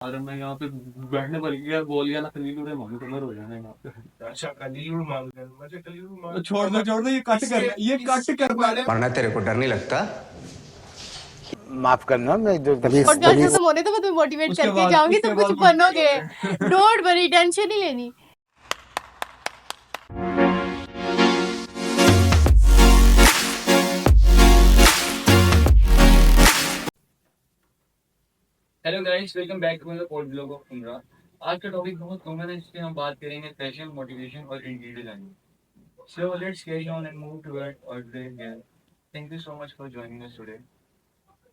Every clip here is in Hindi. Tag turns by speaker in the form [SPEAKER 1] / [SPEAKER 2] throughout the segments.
[SPEAKER 1] और मैं यहाँ पे बैठने पर गया, बोल गया ना खलील उरे मांग कमर हो जाना है यहाँ पे।
[SPEAKER 2] अच्छा कलील मांग मुझे कलील मांग
[SPEAKER 1] छोड़ दो ये कट कर
[SPEAKER 3] वरना तेरे को डर नहीं लगता।
[SPEAKER 4] माफ करना मैं जो कभी
[SPEAKER 5] पॉडकास्ट खत्म होने तो मैं तुम्हें मोटिवेट
[SPEAKER 1] उसके
[SPEAKER 5] करके
[SPEAKER 1] बाद
[SPEAKER 5] जाऊंगी,
[SPEAKER 1] उसके
[SPEAKER 5] तुम कुछ
[SPEAKER 1] बाद
[SPEAKER 5] बनोगे। डोंट वरी, टेंशन नहीं लेनी।
[SPEAKER 6] Hello guys, welcome back to the pod blog of Umra. आज का टॉपिक बहुत कॉमन है, इस पे हम बात करेंगे पैशन, मोटिवेशन और interior designing. So let's carry on and move toward our day here. Thank you so much for joining us today.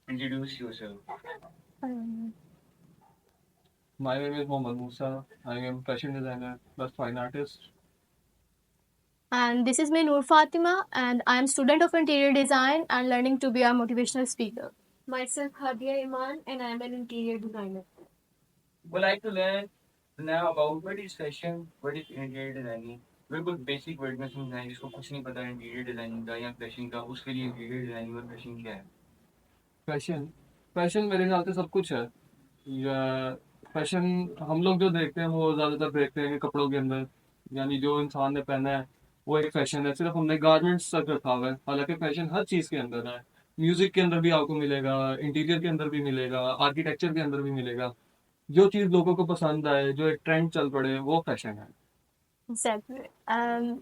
[SPEAKER 6] Introduce yourself.
[SPEAKER 1] My name is Mohammad Musa. I am fashion designer plus fine artist.
[SPEAKER 5] And this is me, Noor Fatima, and I am student of interior design and learning to be a motivational speaker.
[SPEAKER 7] Myself, Hadia Iman, and I am an interior designer.
[SPEAKER 6] Would like to learn now about what is fashion, what is interior designing. बिल्कुल बेसिक वर्ड में समझाएं जिसको कुछ नहीं पता इंटीरियर डिजाइनिंग का या फैशन का, उसके लिए इंटीरियर डिजाइनिंग और फैशन क्या है।
[SPEAKER 1] फैशन मेरे ख्याल से सब कुछ है। या फैशन हम लोग जो देखते हैं वो ज़्यादातर देखते हैं कि कपड़ों के अंदर, यानी जो इंसान ने पहना है वो एक फैशन है। सिर्फ हमने गारमेंट्स तक रखा हुआ है, हालांकि फैशन हर चीज़ के अंदर है। म्यूजिक के अंदर भी आपको मिलेगा, इंटीरियर के अंदर भी मिलेगा, आर्किटेक्चर के अंदर भी मिलेगा। जो चीज़ लोगों को पसंद आए, जो एक ट्रेंड चल पड़े, वो फैशन है।
[SPEAKER 5] Exactly.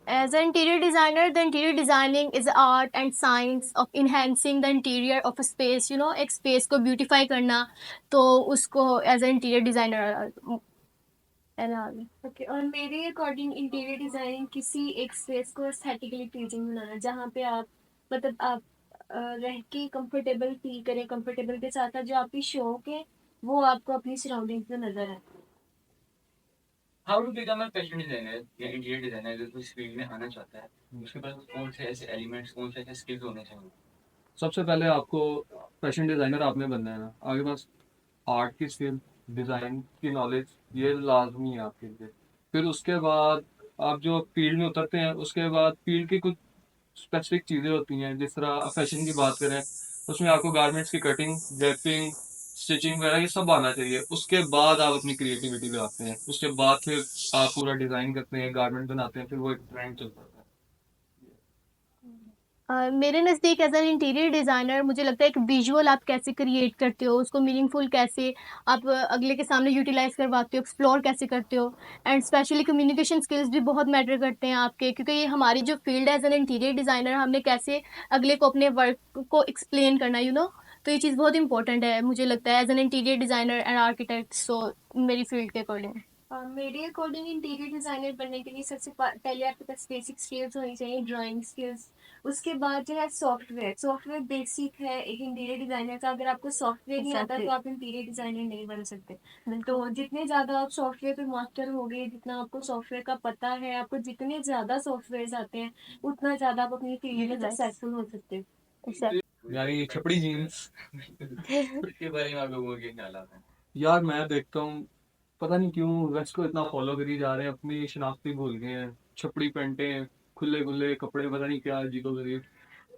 [SPEAKER 5] As an interior designer, the interior designing is the art and science of enhancing the interior of a space. You know, एक space को beautify करना, तो उसको as an interior designer
[SPEAKER 7] Okay, और मेरे अकॉर्डिंग इंटीरियर डिजाइनिंग किसी एक स्पेस को एस्थेटिकली प्लीजिंग बनाना, जहाँ पे आप मतलब आप रह के कंफर्टेबल फील करें, कंफर्टेबल के साथ साथ जो आपकी शौक है वो आपको अपनी सराउंडिंग्स में नजर आए।
[SPEAKER 6] How to become a fashion designer या इंटीरियर डिजाइनर अगर कोई इस फील्ड में आना चाहता है, उसके पास कौन से ऐसे एलिमेंट्स, कौन से ऐसे स्किल्स होने चाहिए।
[SPEAKER 1] सबसे पहले आपको फैशन डिज़ाइनर आपने बनना है ना, आपके पास आर्ट की स्किल, डिज़ाइन की नॉलेज, ये लाजमी है आपके लिए। फिर उसके बाद आप जो फील्ड में उतरते हैं, उसके बाद फील्ड की कुछ स्पेसिफिक चीज़ें होती हैं। जिस तरह फैशन की बात करें, उसमें आपको गारमेंट्स की कटिंग, ड्रेपिंग, स्टिचिंग वगैरह ये सब आना चाहिए। उसके बाद आप अपनी क्रिएटिविटी पे आते हैं। उसके बाद फिर आप पूरा डिज़ाइन करते हैं, गारमेंट बनाते हैं, फिर वो एक ट्रेंड चलता है।
[SPEAKER 5] मेरे नज़दीक एज एन इंटीरियर डिज़ाइनर मुझे लगता है एक विजुअल आप कैसे क्रिएट करते हो, उसको मीनिंगफुल कैसे आप अगले के सामने यूटिलाइज करवाते हो, एक्सप्लोर कैसे करते हो। एंड स्पेशली कम्युनिकेशन स्किल्स भी बहुत मैटर करते हैं आपके, क्योंकि ये हमारी जो फील्ड है एज एन इंटीरियर डिज़ाइनर, हमने कैसे अगले को अपने वर्क को एक्सप्लेन करना, तो ये चीज़ बहुत इंपॉर्टेंट है मुझे लगता है as an interior designer and architect. So मेरी फील्ड के अकॉर्डिंग
[SPEAKER 7] मेरे अकॉर्डिंग इंटीरियर डिजाइनर बनने के लिए सबसे पहले आपके पास बेसिक स्किल्स होनी चाहिए, ड्राइंग स्किल्स। उसके बाद जो है सॉफ्टवेयर बेसिक है एक इंटीरियर डिजाइनर का। अगर आपको सॉफ्टवेयर नहीं आता तो आप इंटीरियर डिजाइनर नहीं बन सकते। तो जितने ज्यादा आप सॉफ्टवेयर पे मास्टर हो गए, जितना आपको सॉफ्टवेयर का पता है, आपको जितने ज्यादा सॉफ्टवेयर आते हैं, उतना ज्यादा आप अपनी फील्ड में सक्सेसफुल हो सकते हैं।
[SPEAKER 1] यानी छपड़ी जीन्स
[SPEAKER 6] इसके बारे में आप लोगों के ख्याल हैं।
[SPEAKER 1] यार मैं देखता हूँ, पता नहीं क्यों वेस्ट को इतना फॉलो करी जा रहे हैं, अपनी शनाख्ती भूल गए हैं। छपड़ी पैंटें, खुले खुले कपड़े, पता नहीं क्या अजीबो गरीब,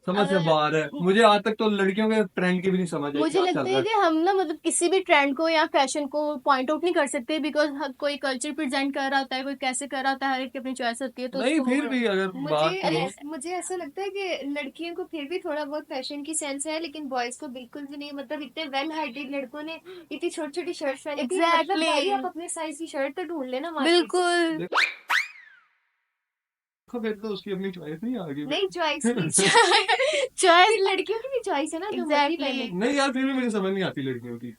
[SPEAKER 1] समझ से बाहर है। मुझे आज तक तो लड़कियों के ट्रेंड की भी नहीं समझ है
[SPEAKER 5] मुझे
[SPEAKER 1] क्या चल
[SPEAKER 5] लगता
[SPEAKER 1] रहा
[SPEAKER 5] है
[SPEAKER 1] है।
[SPEAKER 5] कि हम ना मतलब किसी भी ट्रेंड को या फैशन को पॉइंट आउट नहीं कर सकते, बिकॉज कोई कल्चर प्रेजेंट कर रहा होता है, कोई कैसे कर रहा होता है, हर एक की अपनी चॉइस होती है। तो
[SPEAKER 1] नहीं
[SPEAKER 5] उसको
[SPEAKER 1] फिर भी अगर बात करो,
[SPEAKER 7] मुझे ऐसा लगता है कि लड़कियों को फिर भी थोड़ा बहुत फैशन की सेंस है, लेकिन बॉयज को बिल्कुल भी नहीं। मतलब इतने वेल हाइटेड लड़कों ने इतनी छोटी छोटी शर्ट पहनी थी। मतलब
[SPEAKER 5] Exactly.
[SPEAKER 7] भाई आप अपने साइज की शर्ट तो ढूंढ लेना मार्केट से।
[SPEAKER 5] बिल्कुल
[SPEAKER 1] फिर तो उसकी अपनी चॉइस नहीं आगे।
[SPEAKER 7] नहीं चॉइस
[SPEAKER 5] चॉइस
[SPEAKER 7] लड़कियों की भी चॉइस है ना, जो मर्जी
[SPEAKER 5] Exactly.
[SPEAKER 7] पहने।
[SPEAKER 1] नहीं यार, फिर भी मुझे समझ नहीं आती लड़कियों की।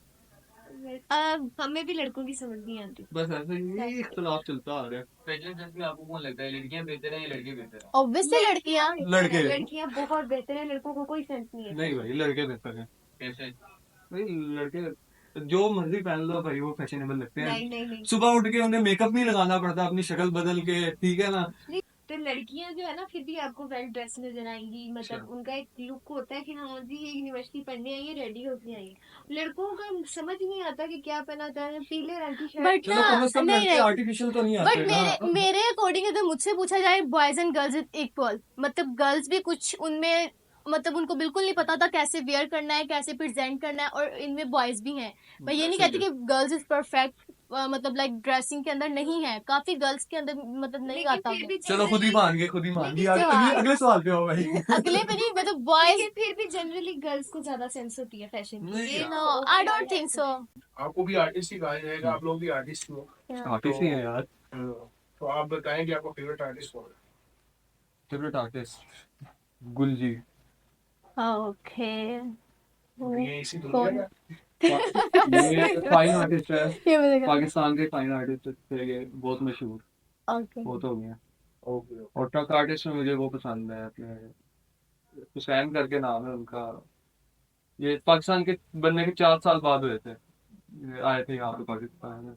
[SPEAKER 7] हमें भी लड़कों की समझ नहीं आती।
[SPEAKER 1] बस ऐसे ही इख्तलाफ चलता आ रहा है।
[SPEAKER 6] फैशन सेंस में आपको कौन लगता है, लड़कियां बेहतर है या लड़के बेहतर है।
[SPEAKER 5] ऑब्वियसली लड़कियां
[SPEAKER 7] लड़कियां बहुत बेहतर है, लड़कों को कोई सेंस नहीं है।
[SPEAKER 1] नहीं भाई, लड़के बेहतर हैं।
[SPEAKER 6] कैसे।
[SPEAKER 1] भाई लड़के जो मर्जी पहन लो भाई, वो फैशनेबल लगते हैं।
[SPEAKER 7] नहीं नहीं नहीं
[SPEAKER 1] सुबह उठ के उन्हें मेकअप नहीं लगाना पड़ता, अपनी शक्ल बदल के, ठीक है ना।
[SPEAKER 7] तो लड़कियां जो है ना फिर भी आपको वेल ड्रेस नजर आएंगी। मतलब
[SPEAKER 1] अच्छा।
[SPEAKER 7] उनका एक लुक होता है कि हाँ जी ये यूनिवर्सिटी पढ़ने आई है, रेडी होके आई है। लड़कों का समझ नहीं आता कि क्या पहना था, पीले रंग की शर्ट।
[SPEAKER 5] बट
[SPEAKER 1] चलो कम से कम
[SPEAKER 5] नहीं
[SPEAKER 1] लड़के
[SPEAKER 5] नहीं
[SPEAKER 1] आर्टिफिशियल तो नहीं
[SPEAKER 5] बट
[SPEAKER 1] आते ना।
[SPEAKER 5] मेरे अकॉर्डिंग अगर मुझसे पूछा जाए, बॉयज एंड गर्ल्स इक्वल, मतलब गर्ल्स भी कुछ उनमें मतलब उनको बिल्कुल नहीं पता था कैसे वेयर करना है, कैसे प्रेजेंट करना है, और इनमें बॉयज भी हैं। मैं ये नहीं कहती कि गर्ल्स इज परफेक्ट, मतलब लाइक ड्रेसिंग के अंदर नहीं है, काफी गर्ल्स के अंदर मतलब नहीं
[SPEAKER 7] लेकिन
[SPEAKER 5] आता
[SPEAKER 7] फिर
[SPEAKER 5] होगा।
[SPEAKER 7] भी
[SPEAKER 1] चलो खुद ही मान गए, खुद ही मान गए।
[SPEAKER 7] लेकिन
[SPEAKER 1] अगले अगले सवाल पे हो भाई।
[SPEAKER 5] अगले पे नहीं, मतलब बॉयज।
[SPEAKER 7] लेकिन फिर भी जनरली गर्ल्स को ज्यादा सेंस होती है फैशन की,
[SPEAKER 1] नहीं
[SPEAKER 7] ये
[SPEAKER 1] यार।
[SPEAKER 5] No, I don't think so.
[SPEAKER 2] आपको भी आर्टिस्ट ही कहा जाएगा, आप लोग भी आर्टिस्ट हो।
[SPEAKER 1] आर्टिस्ट ही है यार।
[SPEAKER 2] तो आप बताएं कि आपका फेवरेट आर्टिस्ट कौन है?
[SPEAKER 1] Favourite artist गुलजी।
[SPEAKER 5] ओके।
[SPEAKER 2] ये इसी दुनिया
[SPEAKER 5] कौन?
[SPEAKER 2] का
[SPEAKER 1] ये फाइन आर्टिस्ट है,
[SPEAKER 5] ये मुझे
[SPEAKER 1] पाकिस्तान के फाइन आर्टिस्ट थे ये, बहुत मशहूर,
[SPEAKER 5] ओके।
[SPEAKER 1] बहुत हो गया।
[SPEAKER 2] ओके
[SPEAKER 1] और ट्रक आर्टिस्ट में मुझे वो पसंद है, अपने हुसैन करके नाम है उनका। ये पाकिस्तान के बनने के 4 साल बाद हुए थे, ये आए थे यहाँ पे पाकिस्तान में।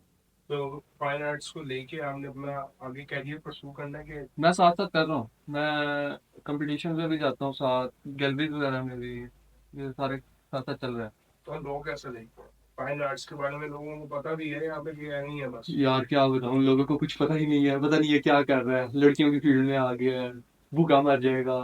[SPEAKER 2] तो फाइन आर्ट्स को लेके आपने अपना आगे कैरियर परस्यू करना है कि
[SPEAKER 1] मैं साथ साथ कर रहा हूँ, मैं कंपटीशन में भी जाता हूँ साथ, गैलरीज वगैरह में भी, ये सारे साथ साथ चल रहा है।
[SPEAKER 2] तो लोग कैसे देखते हैं फाइन आर्ट्स के बारे में? लोगों को पता भी है यहाँ पे कि नहीं है बस?
[SPEAKER 1] यार क्या बताऊँ, उन लोगों को कुछ पता ही नहीं है, पता नहीं है क्या कर रहा है, लड़कियों की फील्ड में आ गया है, भूखा मर जाएगा,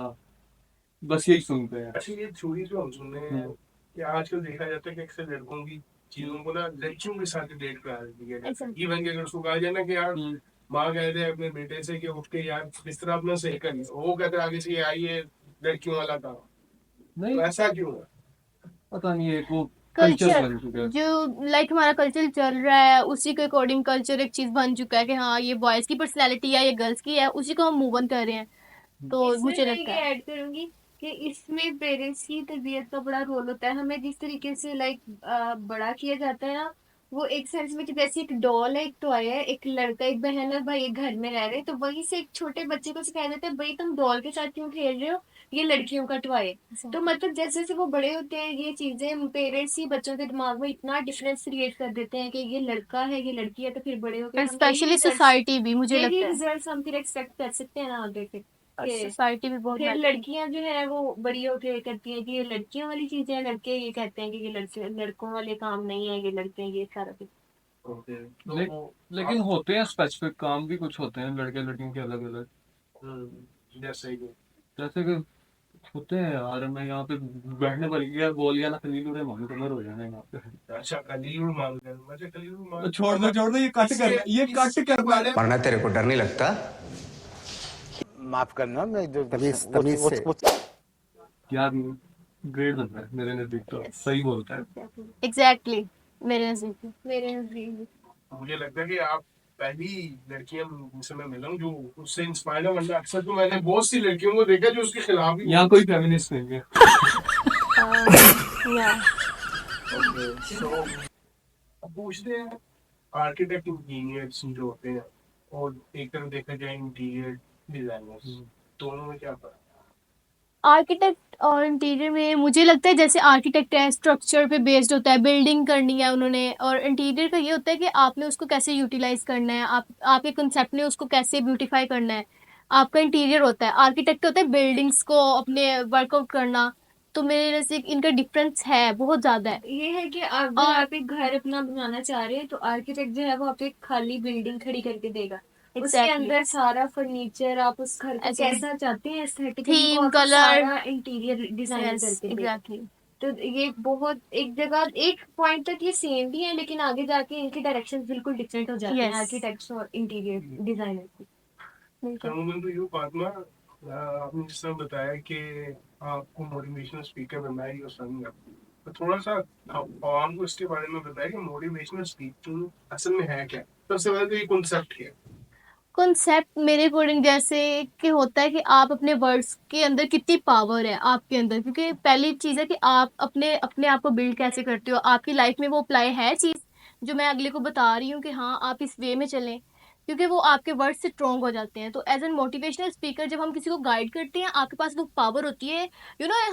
[SPEAKER 1] बस यही सुनते हैं।
[SPEAKER 2] अच्छा, ये थ्योरी जो हम सुन रहे हैं कि आजकल देखा जाता है कि अक्सर लड़कों की चीजों को ना लड़कियों के साथ डेट करा दिया जाता है। इवन कि अगर उसको कहा जाए ना कि यार माँ कहते हैं अपने बेटे से कि उठ के यार बिस्तर अपना सही करिए, वो कहते हैं आगे से यार ये लड़कियों वाला था।
[SPEAKER 1] नहीं
[SPEAKER 2] तो ऐसा क्यों है?
[SPEAKER 1] पता नहीं, एक वो कल्चर
[SPEAKER 5] कल्चर
[SPEAKER 1] बन चुका है।
[SPEAKER 5] जो लाइक हमारा कल्चर चल रहा है, उसी के अकॉर्डिंग कल्चर एक चीज बन चुका है कि हाँ ये बॉयज की पर्सनैलिटी है, ये गर्ल्स की है, उसी को हम मूव ऑन कर रहे हैं। तो
[SPEAKER 7] इसमें
[SPEAKER 5] मुझे
[SPEAKER 7] मैं
[SPEAKER 5] लगता
[SPEAKER 7] ये
[SPEAKER 5] है
[SPEAKER 7] ऐड करूंगी कि इसमें पेरेंट्स की तरबियत का बड़ा रोल होता है। हमें जिस तरीके से लाइक बड़ा किया जाता है ना, वो एक सेंस में कि जैसे एक डॉल है, एक टॉय है, एक लड़का एक बहन और भाई एक घर में रह रहे हैं, तो वहीं से एक छोटे बच्चे को सिखाया जाता है भाई तुम डॉल के साथ क्यों खेल रहे हो, ये लड़कियों का टॉय है। तो मतलब जैसे जैसे वो बड़े होते हैं, ये चीजें पेरेंट्स ही बच्चों के दिमाग में इतना डिफरेंस क्रिएट कर देते हैं कि ये लड़का है ये लड़की है, तो फिर बड़े होकर हम
[SPEAKER 5] स्पेशली सोसाइटी भी, मुझे
[SPEAKER 7] यही
[SPEAKER 5] लगता है
[SPEAKER 7] रिजल्ट हम फिर एक्सपेक्ट कर सकते हैं ना आगे फिर कि
[SPEAKER 5] सोसाइटी भी बहुत
[SPEAKER 7] फिर
[SPEAKER 5] matter-
[SPEAKER 7] लड़कियां जो है वो बड़ी होके करती हैं कि ये लड़कियों वाली चीजें हैं, लड़के ये कहते हैं कि ये लड़के लड़कों वाले काम नहीं है, ये लड़के हैं, ये सारा कुछ।
[SPEAKER 2] ओके
[SPEAKER 1] ले- लेकिन होते हैं स्पेसिफिक काम भी कुछ होते हैं लड़के लड़कियों के अलग अलग,
[SPEAKER 2] जैसे कि
[SPEAKER 1] जैसे कि होते हैं यार। मैं यहाँ पे बैठने पर गया, बोल गया ना खलील उरे मांगे कमर हो जाना है यहाँ पे।
[SPEAKER 2] अच्छा कलील मांग रहे हैं, मुझे कलील मांग
[SPEAKER 1] छोड़ दो, ये कट कर, ये कट कर पा
[SPEAKER 3] वरना तेरे को डर नहीं लगता?
[SPEAKER 4] माफ करना, मैं जो
[SPEAKER 3] तमीज से।
[SPEAKER 1] यार। ग्रेट बन रहा है मेरे नजदीक, तो सही बोलता है।
[SPEAKER 5] एग्जैक्टली मेरे नजदीक में।
[SPEAKER 7] मेरे नजदीक में।
[SPEAKER 2] मुझे लगता है कि आप पहली लड़कियां जिनसे मैं मिला हूँ जो उससे इंस्पायर है, वरना अक्सर तो मैंने बहुत सी लड़कियों को देखा जो उसके खिलाफ ही
[SPEAKER 1] यहाँ कोई फेमिनिस्ट नहीं है।
[SPEAKER 5] या
[SPEAKER 2] So, अब पूछते हैं आर्किटेक्ट इंजीनियर्स जो होते हैं और एक तरफ देखा जाए इंटीरियर डिजाइनर्स, दोनों में क्या फर्क है?
[SPEAKER 5] आर्किटेक्ट और इंटीरियर में मुझे लगता है जैसे आर्किटेक्ट है स्ट्रक्चर पे बेस्ड होता है, बिल्डिंग करनी है उन्होंने, और इंटीरियर का ये होता है कि आपने उसको कैसे यूटिलाइज करना है, आप आपके कंसेप्ट ने उसको कैसे ब्यूटीफाई करना है, आपका इंटीरियर होता है। आर्किटेक्ट होता है बिल्डिंग्स को अपने वर्कआउट करना। तो मेरे नजर से इनका डिफरेंस है, बहुत ज्यादा है।
[SPEAKER 7] ये है कि अगर
[SPEAKER 5] और-
[SPEAKER 7] आप एक घर अपना बनाना चाह रहे हैं तो आर्किटेक्ट जो है वो आपको एक खाली बिल्डिंग खड़ी करके देगा। उसके
[SPEAKER 5] Exactly.
[SPEAKER 7] अंदर सारा फर्नीचर, आप उस घर को
[SPEAKER 5] ऐसे
[SPEAKER 7] कैसा चाहते हैं एस्थेटिक,
[SPEAKER 5] Theme,
[SPEAKER 7] आपको
[SPEAKER 5] color.
[SPEAKER 7] सारा इंटीरियर डिजाइन
[SPEAKER 5] Yes,
[SPEAKER 7] करके देगा।
[SPEAKER 5] exactly.
[SPEAKER 7] तो ये बहुत एक जगह एक पॉइंट तक ये सेम भी है, लेकिन आगे जाके इनके डायरेक्शन बिल्कुल डिफरेंट हो जाते हैं
[SPEAKER 5] Yes.
[SPEAKER 7] आर्किटेक्ट्स और इंटीरियर डिजाइनर की।
[SPEAKER 2] करूँगा तो यू फातिमा, आपने जिस तरह बताया कि आपको मोटिवेशनल स्पीकर बनना है और संग है, तो थोड़ा सा आवाम को इसके बारे में बताया कि मोटिवेशनल स्पीकिंग असल में है क्या। सबसे पहले तो ये कॉन्सेप्ट क्या है?
[SPEAKER 5] कॉन्सेप्ट मेरे अकॉर्डिंग जैसे कि होता है कि आप अपने वर्ड्स के अंदर कितनी पावर है आपके अंदर, क्योंकि पहली चीज़ है कि आप अपने अपने आप को बिल्ड कैसे करते हो, आपकी लाइफ में वो अप्लाई है चीज़ जो मैं अगले को बता रही हूँ कि हाँ आप इस वे में चलें, क्योंकि वो आपके वर्ड से स्ट्रॉन्ग हो जाते हैं। तो एज एन मोटिवेशनल स्पीकर जब हम किसी को गाइड करते हैं, आपके पास वो पावर होती है,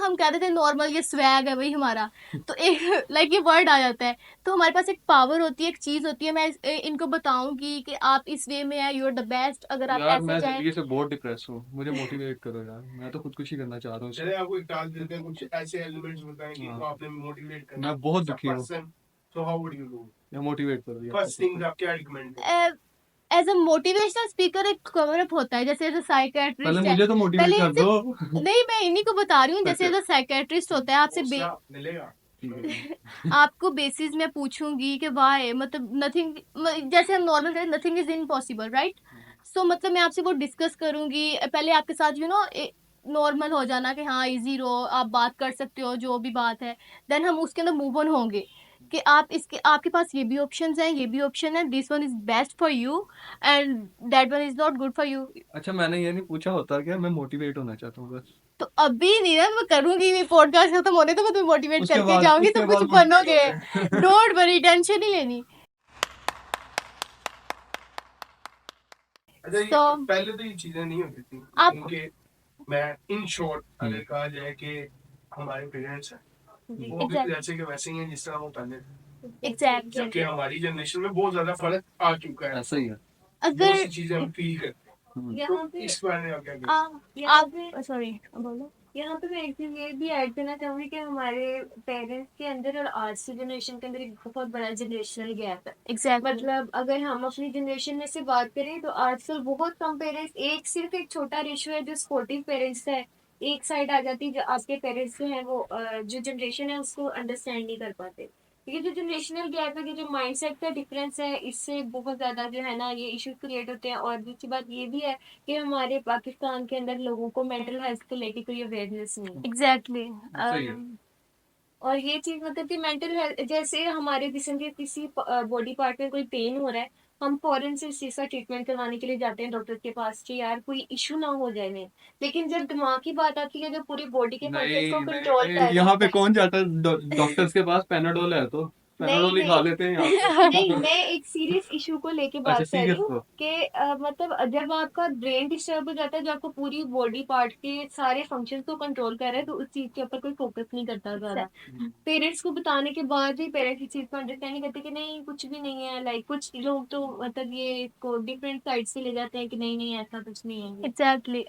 [SPEAKER 5] हम कहते थे नॉर्मल ये स्वैग है वही हमारा, तो एक लाइक ये वर्ड आ जाता है, तो हमारे पास एक पावर होती है, एक चीज़ होती है। मैं इनको बताऊंगी कि आप इस वे में है, यू आर द बेस्ट, अगर आप
[SPEAKER 1] यार मैं
[SPEAKER 5] ऐसे चाहें।
[SPEAKER 1] जिंदगी से बहुत डिप्रेस हूँ, मुझे मोटिवेट करो यार, मैं तो खुदकुशी करना चाह रहा हूँ।
[SPEAKER 2] चले आपको एक टास्क देते हैं, कुछ ऐसे एलिमेंट्स बताएं कि इनको आपने मोटिवेट करना
[SPEAKER 1] मैं बहुत दुखी हूँ।
[SPEAKER 2] So how would you do?
[SPEAKER 1] या मोटिवेट करो यार।
[SPEAKER 2] फर्स्ट थिंग आप क्या रिकमेंड करें?
[SPEAKER 5] एज अ मोटिवेशनल स्पीकर एक कवर अप होता है, जैसे एज अ
[SPEAKER 1] पहले
[SPEAKER 5] साइकेट्रिस्ट है।
[SPEAKER 1] मुझे तो मोटिवेट
[SPEAKER 5] पहले
[SPEAKER 1] कर
[SPEAKER 5] इससे
[SPEAKER 1] दो।
[SPEAKER 5] नहीं, मैं इन्हीं को बता रही हूँ, जैसे
[SPEAKER 1] अच्छा।
[SPEAKER 5] एज अ साइकेट्रिस्ट होता है आपसे
[SPEAKER 2] उससे आप मिलेगा।
[SPEAKER 5] आपको बेसिस में पूछूंगी कि वाई, मतलब नथिंग, जैसे हम नॉर्मल करें नथिंग इज इम्पॉसिबल, राइट? सो मतलब मैं आपसे वो डिस्कस करूंगी पहले आपके साथ, नॉर्मल हो जाना कि हाँ इजी रहो, आप बात कर सकते हो जो भी बात है। देन हम उसके अंदर मूव ऑन होंगे कि आप इसके आपके पास ये भी ऑप्शंस हैं, ये भी ऑप्शन है, this one is best for you and that one is not good for you.
[SPEAKER 1] अच्छा, मैंने ये नहीं पूछा होता क्या, मैं मोटिवेट होना चाहता हूँ बस।
[SPEAKER 5] तो अभी नहीं ना, मैं करूंगी, ये पॉडकास्ट खत्म होने तो मैं तुम्हें मोटिवेट
[SPEAKER 1] उसके
[SPEAKER 5] करके
[SPEAKER 1] बाद
[SPEAKER 5] जाऊंगी,
[SPEAKER 1] उसके
[SPEAKER 5] तुम कुछ
[SPEAKER 1] बाद
[SPEAKER 5] बनोगे।
[SPEAKER 1] मोटिवेट
[SPEAKER 5] डोंट वरी, टेंशन नहीं लेनी।
[SPEAKER 2] अच्छा, ये
[SPEAKER 5] तो
[SPEAKER 2] पहले तो ये चीजें नहीं होती थी,
[SPEAKER 5] आप
[SPEAKER 2] क्योंकि मैं इन शॉर्ट अगर कहा जाए कि हमारे पेरेंट्स हैं वो अभी
[SPEAKER 5] एग्जैक्ट
[SPEAKER 2] वैसे के वैसे ही हैं जिस तरह वो पहले थे,
[SPEAKER 5] एग्जैक्टली
[SPEAKER 2] जबकि हमारी जनरेशन में बहुत ज्यादा फर्क आ चुका है।
[SPEAKER 1] ऐसा ही है।
[SPEAKER 2] बहुत
[SPEAKER 5] अगर
[SPEAKER 2] सी चीजें हम फील करते हैं।
[SPEAKER 1] हम्म।
[SPEAKER 7] यहाँ
[SPEAKER 2] तो
[SPEAKER 7] पे
[SPEAKER 2] इस बारे में आप क्या कहते हैं?
[SPEAKER 7] यहाँ
[SPEAKER 5] आप
[SPEAKER 7] पे
[SPEAKER 5] सॉरी बोलो।
[SPEAKER 7] यहाँ पे मैं एक चीज ये भी ऐड करना चाहूंगी कि हमारे पेरेंट्स के अंदर और आज की जनरेशन के अंदर एक बहुत बड़ा जनरेशनल गैप है।
[SPEAKER 5] एग्जैक्टली
[SPEAKER 7] मतलब अगर हम अपनी जनरेशन में से बात करें तो आजकल बहुत कम पेरेंट्स, सिर्फ एक छोटा रेशियो है जो सपोर्टिव पेरेंट्स है, एक साइड आ जाती है जो आपके पेरेंट्स जो है वो जो जनरेशन है उसको अंडरस्टैंड नहीं कर पाते। ये जो जनरेशनल गैप है, ये जो माइंडसेट का डिफरेंस है, इससे बहुत ज्यादा जो है ना ये इश्यूज क्रिएट होते हैं। और दूसरी बात ये भी है कि हमारे पाकिस्तान के अंदर लोगों को मेंटल हेल्थ को लेके कोई अवेयरनेस नहीं है।
[SPEAKER 5] एग्जैक्टली
[SPEAKER 1] सही है।
[SPEAKER 7] और ये चीज मतलब कि मेंटल हेल्थ, जैसे हमारे जिस्म के किसी बॉडी पार्ट में कोई पेन हो रहा है, हम फौरन से इस चीज का ट्रीटमेंट करवाने के लिए जाते हैं डॉक्टर के पास कि यार कोई इशू ना हो जाए में। लेकिन जब दिमाग की बात आती है, जो पूरी बॉडी के फंक्शंस को
[SPEAKER 1] नहीं
[SPEAKER 7] कंट्रोल
[SPEAKER 1] नहीं,
[SPEAKER 7] कर रहा
[SPEAKER 1] यहाँ
[SPEAKER 7] होता
[SPEAKER 1] पे
[SPEAKER 7] है।
[SPEAKER 1] कौन जाता है डॉक्टर्स के पास? पैनाडोल है तो
[SPEAKER 7] नहीं
[SPEAKER 1] पैनाडोल ही खा
[SPEAKER 7] नहीं
[SPEAKER 1] लेते हैं यहाँ
[SPEAKER 7] नहीं,
[SPEAKER 1] पे।
[SPEAKER 7] मैं एक सीरियस इशू को लेके
[SPEAKER 1] अच्छा,
[SPEAKER 7] बात कर रही
[SPEAKER 1] सीरियस
[SPEAKER 7] हूँ
[SPEAKER 1] तो।
[SPEAKER 7] कि मतलब जब आपका ब्रेन डिस्टर्ब हो जाता है, जो आपको पूरी बॉडी पार्ट के सारे फंक्शंस को कंट्रोल कर रहा है, तो उस चीज के ऊपर कोई फोकस नहीं करता ज्यादा। पेरेंट्स को बताने के बाद भी पेरेंट्स इस चीज को अंडरस्टैंड नहीं करते कि नहीं कुछ भी नहीं है। लाइक कुछ लोग तो मतलब ये इसको डिफरेंट साइड से ले जाते हैं कि नहीं नहीं ऐसा कुछ नहीं है।
[SPEAKER 5] एग्जैक्टली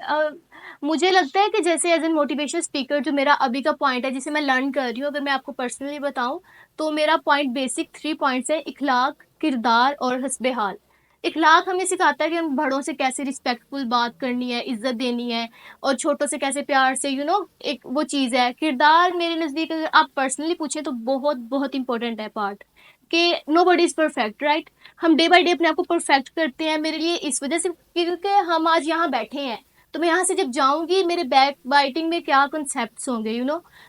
[SPEAKER 5] मुझे लगता है कि जैसे एज एन मोटिवेशनल स्पीकर जो मेरा अभी का पॉइंट है जिसे मैं लर्न कर रही हूँ, अगर मैं आपको पर्सनली बताऊं तो मेरा पॉइंट बेसिक 3 पॉइंट्स है: इखलाक, किरदार और हस्बे हाल। इखलाक हमें सिखाता है कि हम बड़ों से कैसे रिस्पेक्टफुल बात करनी है, इज्जत देनी है, और छोटों से कैसे प्यार से एक वो चीज़ है। किरदार मेरे नज़दीक अगर आप पर्सनली पूछें तो बहुत बहुत इंपॉर्टेंट है पार्ट, कि nobody is perfect, right? हम डे बाय डे अपने आप को परफेक्ट करते हैं, मेरे लिए इस वजह से क्योंकि हम आज यहाँ बैठे हैं, तो मैं यहाँ से जब जाऊंगी मेरे बैक बाइटिंग में क्या कंसेप्ट होंगे,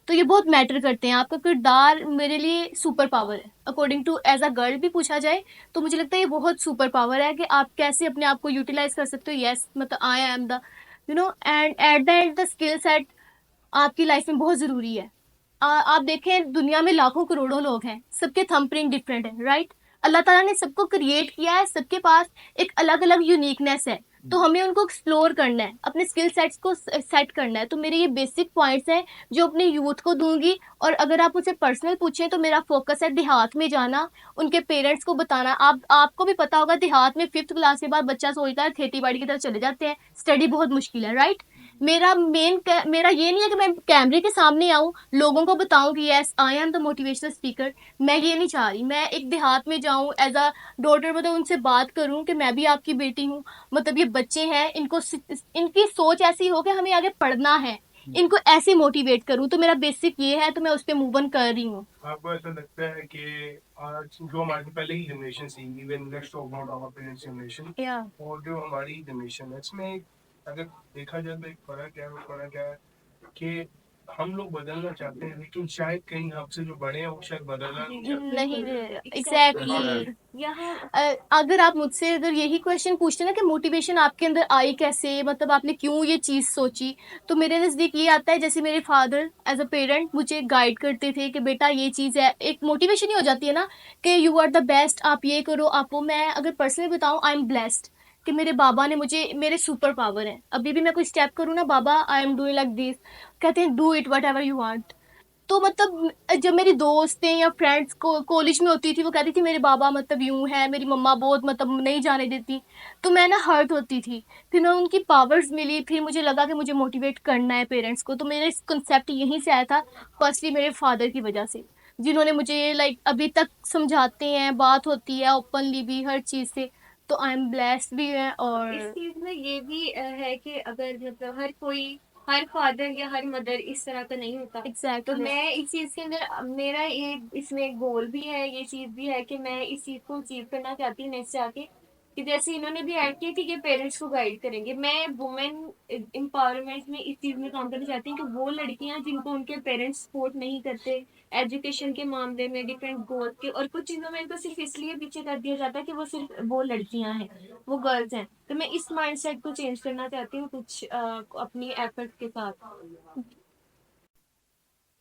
[SPEAKER 5] तो ये बहुत मैटर करते हैं। आपका किरदार मेरे लिए सुपर पावर है, according to as a girl भी पूछा जाए तो मुझे लगता है ये बहुत सुपर पावर है कि आप कैसे अपने आप को यूटिलाइज कर सकते हो। यस, मतलब I am the end at the end the skill set आपकी लाइफ में बहुत ज़रूरी है। आप देखें दुनिया में लाखों करोड़ों लोग हैं, सबके थंबप्रिंट डिफरेंट है, राइट? अल्लाह ताला ने सबको क्रिएट किया है, सबके पास एक अलग अलग यूनिकनेस है, तो हमें उनको एक्सप्लोर करना है, अपने स्किल सेट्स को सेट करना है। तो मेरे ये बेसिक पॉइंट्स हैं जो अपने यूथ को दूंगी। और अगर आप मुझसे पर्सनल पूछें तो मेरा फोकस है देहात में जाना, उनके पेरेंट्स को बताना। आपको भी पता होगा देहात में 5th क्लास के बाद बच्चा सोचता है खेती बाड़ी की तरफ चले जाते हैं, स्टडी बहुत मुश्किल है, राइट? मेरा ये नहीं है कि मैं कैमरे के सामने आऊँ, लोगों को बताऊं कि yes I am the motivational speaker. मैं ये नहीं चाह रही। मैं एक देहात में जाऊं एज अ डॉटर, मतलब उनसे बात करूं कि मैं भी आपकी बेटी हूं, मतलब ये बच्चे हैं, इनकी सोच ऐसी हो कि हमें आगे पढ़ना है, इनको ऐसे मोटिवेट करूं। तो मेरा बेसिक ये है, तो मैं उस पर मूव ऑन कर रही हूँ।
[SPEAKER 2] आपको ऐसा लगता है कि आज जो हमारे से पहले की जनरेशन थी, even let's talk about our parents generation,
[SPEAKER 5] या
[SPEAKER 2] और जो हमारी जनरेशन है, इसमें अगर देखा जाए तो एक फर्क है कि हम लोग बदलना चाहते हैं, लेकिन शायद कहीं हमसे जो बड़े हैं वो शायद बदलना नहीं चाहते।
[SPEAKER 5] नहीं,
[SPEAKER 7] एग्जैक्टली
[SPEAKER 5] एग्जैक्टली।
[SPEAKER 7] यहाँ
[SPEAKER 5] अगर आप मुझसे अगर यही क्वेश्चन पूछते ना कि मोटिवेशन आपके अंदर आई कैसे, मतलब आपने क्यों ये चीज़ सोची, तो मेरे नज़दीक ये आता है जैसे मेरे फादर एज अ पेरेंट मुझे गाइड करते थे कि बेटा ये चीज़ है, एक मोटिवेशन ही हो जाती है ना कि यू आर द बेस्ट, आप ये करो, आप वो। मैं अगर पर्सनली बताऊँ, आई एम ब्लेस्ड कि मेरे बाबा ने मुझे, मेरे सुपर पावर है, अभी भी मैं कोई स्टेप करूँ ना, बाबा I am doing like this, कहते हैं do it whatever you want. तो मतलब जब मेरी दोस्तें या फ्रेंड्स को कॉलेज में होती थी, वो कहती थी मेरे बाबा मतलब यूं है, मेरी मम्मा बहुत मतलब नहीं जाने देती, तो मैं ना हर्ट होती थी। फिर मैं उनकी पावर्स मिली, फिर मुझे लगा कि मुझे मोटिवेट करना है पेरेंट्स को। तो मेरा इस कंसेप्ट यहीं से आया था, फर्स्टली मेरे फादर की वजह से, जिन्होंने मुझे लाइक अभी तक समझाते हैं, बात होती है ओपनली भी हर चीज़ से। तो आई एम ब्लेस्ड भी है।
[SPEAKER 7] इस
[SPEAKER 5] और
[SPEAKER 7] चीज में ये भी है कि अगर मतलब हर फादर या हर मदर इस तरह का नहीं होता, तो
[SPEAKER 5] एग्जैक्टली
[SPEAKER 7] मैं इस चीज के अंदर मेरा ये इसमें एक गोल भी है, ये चीज भी है कि मैं इस चीज को अचीव करना चाहती हूँ नेक्स्ट जाके, कि जैसे इन्होंने भी ऐड किया कि पेरेंट्स को गाइड करेंगे। मैं वुमेन एम्पावरमेंट में इस चीज में काम करना चाहती हूँ कि वो लड़कियां जिनको उनके पेरेंट्स सपोर्ट नहीं करते एजुकेशन के मामले में, डिफरेंट गोल के, और कुछ चीजों में इनको सिर्फ इसलिए पीछे कर दिया जाता है कि वो सिर्फ वो लड़कियां हैं, वो गर्ल्स हैं, तो मैं इस माइंडसेट को चेंज करना चाहती हूँ कुछ अपनी एफर्ट के साथ।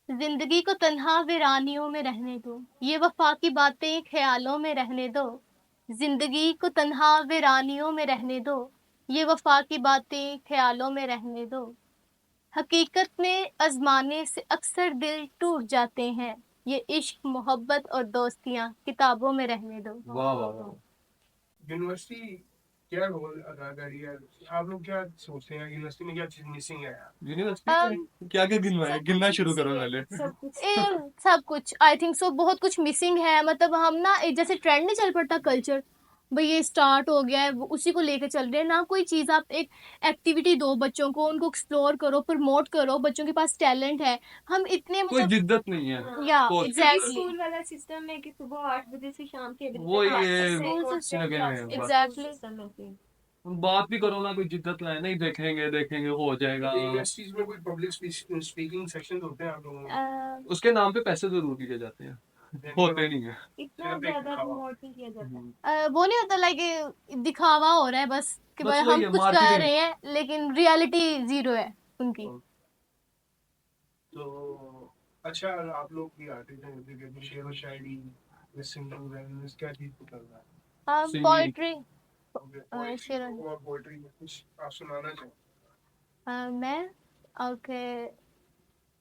[SPEAKER 5] जिंदगी को तन्हा वीरानियों में रहने दो, ये वफा की बातें ख्यालों में रहने दो। जिंदगी को तन्हा वीरानियों में रहने दो, ये वफा की बातें ख्यालों में रहने दो। हकीकत में आजमाने से अक्सर दिल टूट जाते हैं, ये इश्क मोहब्बत और दोस्तियां किताबों में रहने दो।
[SPEAKER 1] वाह वाह वाह।
[SPEAKER 2] यूनिवर्सिटी क्या रोल अदा कर रही है? आप लोग क्या सोचते हैं यूनिवर्सिटी में क्या चीज मिसिंग है यार?
[SPEAKER 1] यूनिवर्सिटी में क्या क्या गिनवाए, गिनना शुरू करो पहले।
[SPEAKER 7] सब कुछ
[SPEAKER 5] सब कुछ आई थिंक सो, बहुत कुछ मिसिंग है। मतलब हम ना एक जैसे ट्रेंड नहीं चल पड़ता कल्चर, भाई ये स्टार्ट हो गया है, वो उसी को लेके चल रहे हैं ना। कोई चीज़ आप एक एक्टिविटी दो बच्चों को, उनको एक्सप्लोर करो, प्रमोट करो, बच्चों के पास टैलेंट है। हम इतने
[SPEAKER 1] कोई
[SPEAKER 5] मतलब
[SPEAKER 1] जिद्दत नहीं है।
[SPEAKER 5] या
[SPEAKER 1] Force।
[SPEAKER 5] एग्जैक्टली
[SPEAKER 7] स्कूल वाला सिस्टम है कि सुबह 8 बजे से शाम 6 बजे
[SPEAKER 1] वो
[SPEAKER 7] तक
[SPEAKER 1] ये
[SPEAKER 7] classes
[SPEAKER 5] वो
[SPEAKER 7] हैं,
[SPEAKER 5] system
[SPEAKER 7] constant
[SPEAKER 1] लगे हुए हैं
[SPEAKER 7] classes,
[SPEAKER 1] बस।
[SPEAKER 5] Exactly।
[SPEAKER 7] system है फिर।
[SPEAKER 1] बात भी करो ना, कोई जिद्दत लाए नहीं, देखेंगे देखेंगे हो जाएगा।
[SPEAKER 2] यूनिवर्सिटीज में कोई पब्लिक स्पीकिंग सेक्शन होते हैं आप लोगों में?
[SPEAKER 1] उसके नाम पे पैसे जरूर दिए जाते हैं, होते नहीं है।
[SPEAKER 7] इतना
[SPEAKER 2] सिर्फ एक
[SPEAKER 7] ज्यादा
[SPEAKER 2] दिखावा।
[SPEAKER 7] प्रमोट नहीं किया जाता।
[SPEAKER 5] वो नहीं होता लाइक दिखावा हो रहा है बस कि
[SPEAKER 1] बस
[SPEAKER 5] भाई
[SPEAKER 1] वही
[SPEAKER 5] हम
[SPEAKER 1] है,
[SPEAKER 5] कुछ कर
[SPEAKER 1] marketing।
[SPEAKER 5] रहे हैं, लेकिन रियलिटी जीरो है उनकी।
[SPEAKER 2] तो अच्छा, आप लोग भी आर्टिस्ट हैं, जैसे कि शेर व शायरी, सिंगिंग, वैल्यूज, क्या चीज को कर रहा है?
[SPEAKER 1] Singing।
[SPEAKER 5] पोइट्री।
[SPEAKER 2] पोएट्री
[SPEAKER 5] शेर
[SPEAKER 2] और पोएट्री में कुछ आप सुनाना चाहें?
[SPEAKER 5] मैं ओके।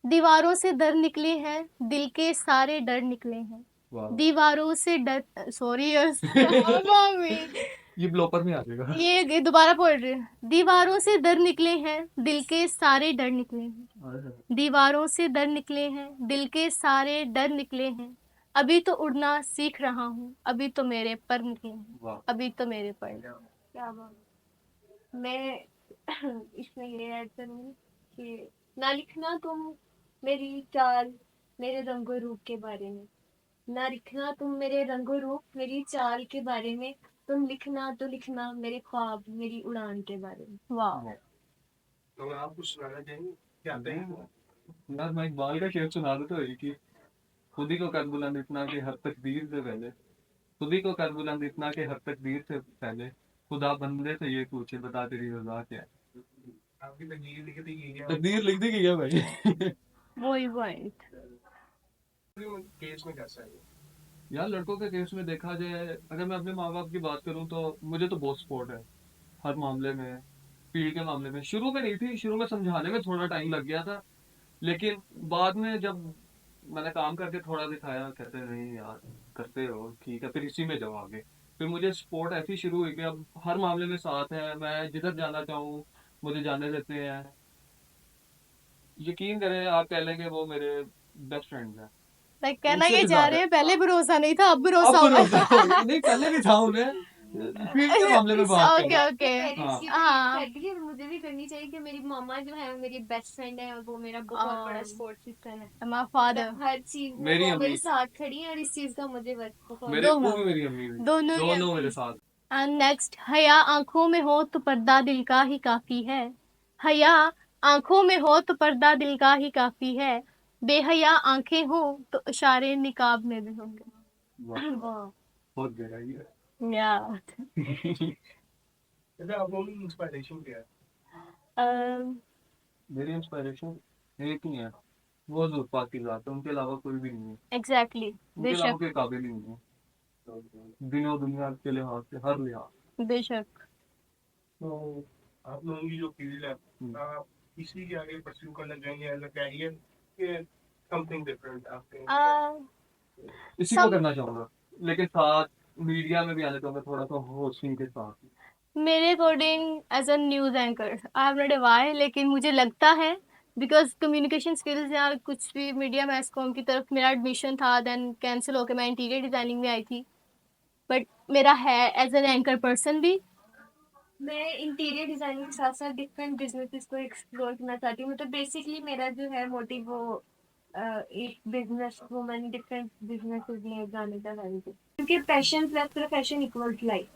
[SPEAKER 5] दीवारों से डर निकले हैं, दिल के सारे डर निकले हैं।
[SPEAKER 1] वाह।
[SPEAKER 5] दीवारों से डर, सॉरी मम्मी,
[SPEAKER 1] ये ब्लॉपर में आ जाएगा।
[SPEAKER 5] ये दोबारा पढ़ रही हूँ। दीवारों से डर निकले हैं, दिल के सारे डर निकले हैं। दीवारों से डर निकले हैं, दिल के सारे डर निकले हैं। अभी तो उड़ना सीख रहा हूँ, अभी तो मेरे पर निकले हैं,
[SPEAKER 1] वाह।
[SPEAKER 5] अभी तो मेरे पर।
[SPEAKER 7] क्या बात। मैं इसमें ये ऐड करूंगी कि ना लिखना तुम मेरी चाल मेरे रंगो रूप के बारे में, ना लिखना तुम मेरे रंगो रूप मेरी चाल के बारे में, तुम लिखना तो लिखना मेरे ख्वाब मेरी उड़ान के बारे में।
[SPEAKER 5] वाह।
[SPEAKER 2] तो आप कुछ सुनाना चाहेंगे? क्या आता है?
[SPEAKER 1] यार मैं इकबाल का शेर सुना देता हूँ कि खुद ही को कर बुलंद इतना कि हर तकदीर से पहले, खुद ही को कर बुलंद इतना कि हर तकदीर से पहले, खुदा बंदे से ये पूछे बता तेरी रजा क्या है।
[SPEAKER 2] आपकी तकदीर लिख दी गई है?
[SPEAKER 1] तकदीर लिख दी गई है भाई।
[SPEAKER 5] वही पॉइंट।
[SPEAKER 2] केस में कैसा है?
[SPEAKER 1] यार लड़कों के केस में देखा जाए, अगर मैं अपने माँ बाप की बात करूँ तो मुझे तो बहुत सपोर्ट है हर मामले में। फील्ड के मामले में शुरू में नहीं थी, शुरू में समझाने में थोड़ा टाइम लग गया था, लेकिन बाद में जब मैंने काम करके थोड़ा दिखाया, कहते नहीं यार करते हो ठीक है, फिर इसी में जाओ आगे। फिर मुझे सपोर्ट ऐसी शुरू हुई कि अब हर मामले में साथ है, मैं जिधर जाना चाहूँ मुझे जाने देते हैं। यकीन करें, आप कह लेंगे वो मेरे बेस्ट फ्रेंड्स हैं।
[SPEAKER 5] लाइक कहना
[SPEAKER 1] उनसे
[SPEAKER 5] ये
[SPEAKER 1] भी
[SPEAKER 5] जा
[SPEAKER 1] ज्यादा।
[SPEAKER 5] रहे हैं, पहले भरोसा नहीं था, अब भरोसा
[SPEAKER 1] अब
[SPEAKER 5] हुआ
[SPEAKER 1] भरोसा हो गया। नहीं पहले भी था उन्हें, फील्ड के मामले में बात
[SPEAKER 5] ओके
[SPEAKER 1] करें।
[SPEAKER 5] ओके।
[SPEAKER 1] हाँ।
[SPEAKER 5] हाँ।
[SPEAKER 7] करती है, मुझे भी करनी चाहिए कि मेरी मामा जो है मेरी बेस्ट फ्रेंड है और वो मेरा बहुत बड़ा सपोर्ट सिस्टम है।
[SPEAKER 5] My father.
[SPEAKER 7] हर चीज में
[SPEAKER 1] मेरी
[SPEAKER 7] वो
[SPEAKER 1] अम्मी।
[SPEAKER 7] मेरे साथ खड़ी है और इस चीज का मुझे बहुत
[SPEAKER 1] मेरे
[SPEAKER 5] दोनों।
[SPEAKER 1] वो भी मेरी अम्मी भी,
[SPEAKER 5] दोनों ही
[SPEAKER 1] दोनों मेरे साथ।
[SPEAKER 5] एंड नेक्स्ट, हया आंखों में हो तो पर्दा दिल का ही काफी है। हया आंखों में हो तो पर्दा दिल का ही काफी है। बेहया आंखें हो तो इशारे निकाब में भी होंगे।
[SPEAKER 1] वाह, बहुत गहराई है।
[SPEAKER 5] या
[SPEAKER 2] अच्छा, आप लोगों की इंस्पिरेशन क्या है?
[SPEAKER 1] मेरी इंस्पिरेशन एक ही है, वो हज़ूर पाक की ज़ात है, उनके अलावा कोई भी नहीं है,
[SPEAKER 5] एग्जैक्टली।
[SPEAKER 1] उनके अलावा
[SPEAKER 5] बेशक
[SPEAKER 1] कोई काबिल ही नहीं है, दिनों दुनिया के लिहाज से, हर लिहाज।
[SPEAKER 5] बेशक।
[SPEAKER 2] तो आप लोगों की जो फील्ड है, आप इसी के आगे परस्यू करना चाहेंगे एज अ कैरियर, कि समथिंग डिफरेंट आपके?
[SPEAKER 1] इसी को करना चाहूंगा, लेकिन साथ मीडिया में भी आना चाहूंगा, थोड़ा सा होस्टिंग के साथ।
[SPEAKER 5] मेरे according as a news anchor, I have not why, लेकिन मुझे लगता है बिकॉज कम्युनिकेशन स्किल्स या कुछ भी मीडिया मैस कॉम की तरफ मेरा एडमिशन था, देन कैंसिल होकर मैं इंटीरियर डिज़ाइनिंग में आई थी। बट मेरा है एज एन एंकर पर्सन भी।
[SPEAKER 7] मैं इंटीरियर डिजाइनिंग के साथ साथ डिफरेंट बिजनेसेस को एक्सप्लोर करना चाहती हूँ। मतलब बेसिकली मेरा जो है मोटिव वो एक बिजनेस वुमन डिफरेंट बिजनेसेस में जाने का है मुझे। क्योंकि passion plus profession equal to life.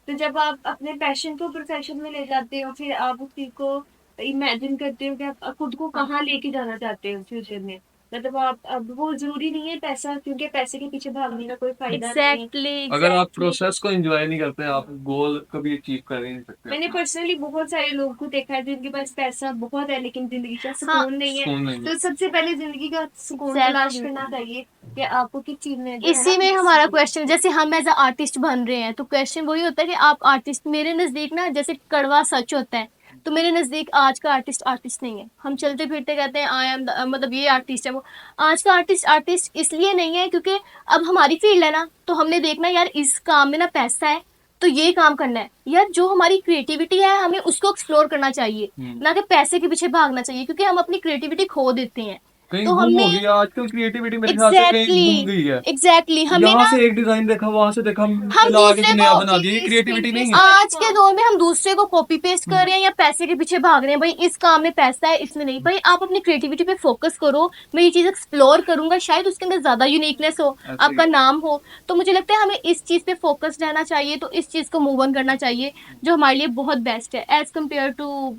[SPEAKER 7] तो जब आप अपने पैशन को प्रोफेशन में ले जाते हो, फिर आप उस चीज को इमेजिन करते हो कि आप खुद को कहाँ लेके जाना चाहते हो फ्यूचर में। मतलब आप अब वो जरूरी नहीं है पैसा, क्योंकि पैसे के पीछे भागने का कोई फायदा नहीं है।
[SPEAKER 5] एग्जैक्टली
[SPEAKER 1] अगर आप
[SPEAKER 5] एग्जैक्टली
[SPEAKER 1] प्रोसेस को एंजॉय नहीं करते आप गोल कभी अचीव कर ही नहीं सकते।
[SPEAKER 7] मैंने पर्सनली बहुत सारे लोगों को देखा है जिनके पास पैसा बहुत है लेकिन जिंदगी का
[SPEAKER 5] हाँ,
[SPEAKER 7] सुकून नहीं है।
[SPEAKER 1] सुकून नहीं है।
[SPEAKER 7] तो सबसे पहले जिंदगी का सुकून तलाश करना चाहिए कि आपको किस चीज में जो है
[SPEAKER 5] इसी
[SPEAKER 7] ना
[SPEAKER 5] में हमारा क्वेश्चन, जैसे हम एज अ आर्टिस्ट बन रहे हैं तो क्वेश्चन वही होता है कि आप आर्टिस्ट, मेरे नजदीक ना जैसे कड़वा सच होता है, तो मेरे नजदीक आज का आर्टिस्ट आर्टिस्ट नहीं है। हम चलते फिरते कहते हैं आई एम मतलब ये आर्टिस्ट है वो। आज का आर्टिस्ट आर्टिस्ट इसलिए नहीं है क्योंकि अब हमारी फील्ड है ना, तो हमने देखना यार इस काम में ना पैसा है तो ये काम करना है यार। जो हमारी क्रिएटिविटी है हमें उसको एक्सप्लोर करना चाहिए, ना कि पैसे के पीछे भागना चाहिए, क्योंकि हम अपनी क्रिएटिविटी खो देते हैं।
[SPEAKER 1] कहीं
[SPEAKER 5] तो
[SPEAKER 1] गुम हो
[SPEAKER 5] हमने
[SPEAKER 1] गई है आजकल क्रिएटिविटी, मेरे ख्याल से कहीं गुम गई है।
[SPEAKER 5] एग्जैक्टली हमें
[SPEAKER 1] यहाँ
[SPEAKER 5] ना
[SPEAKER 1] से एक डिजाइन देखा, वहां से देखा,
[SPEAKER 5] हम
[SPEAKER 1] मिला के
[SPEAKER 5] दूसरे
[SPEAKER 1] नया
[SPEAKER 5] को
[SPEAKER 1] बना दिया। ये क्रिएटिविटी नहीं है।
[SPEAKER 5] आज के दौर में हम दूसरे को कॉपी पेस्ट कर रहे हैं या पैसे के पीछे भाग रहे हैं। भाई इस काम में पैसा है इसमें नहीं। भाई आप अपनी क्रिएटिविटी पे फोकस करो, मैं ये चीज एक्सप्लोर करूंगा, शायद उसके अंदर ज्यादा यूनिकनेस हो,
[SPEAKER 1] ऐसे ही
[SPEAKER 5] आपका नाम हो। तो मुझे लगता है हमें इस चीज पे फोकस रहना चाहिए, तो इस चीज को मूव ऑन करना चाहिए जो हमारे लिए बहुत बेस्ट है as compare to